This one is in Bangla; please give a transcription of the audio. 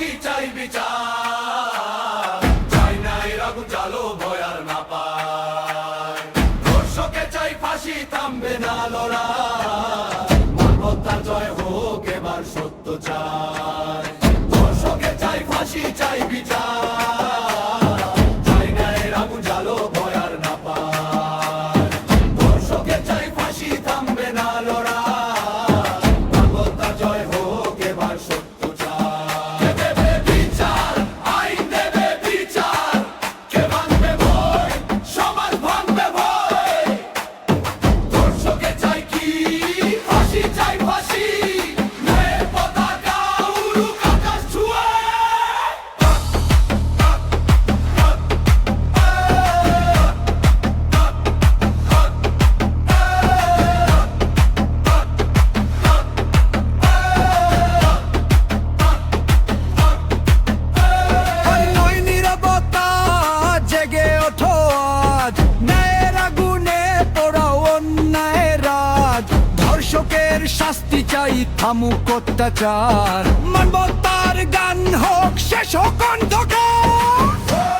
ফাঁসি চাই বিচার, চাই না এর আগুন জ্বালো ভয় আর না পায়। ধর্ষকে চাই ফাঁসি, থামবে না লড়াই, মানবতার জয় হোক এবার সত্য চাই। ধর্ষকে চাই ফাঁসি চাই বিচার, চাই না এর আগুন জ্বালো ভয় আর না পায়। ধর্ষকে চাই ফাঁসি, থামবে না লড়াই, মানবতার জয় হোক এবার সত্য চাই। কে দেবে বিচার, আইন দেবে বিচার, কে ভাঙবে ভয়, সমাজ ভাঙবে ভয়। ধর্ষকে চাই কি ফাঁসি চাই ফাঁসি, ন্যায়ের পতাকা উড়ুক আকাশ ছুঁয়ে। আর নয় নীরবতা, জেগে ওঠো আজ, ন্যায়ের আগুনে পোড়াও অন্যায়ের রাজ। ধর্ষকের শাস্তি চাই, থামুক অত্যাচার, মানবতার গান হোক শেষ হোক অন্ধকার।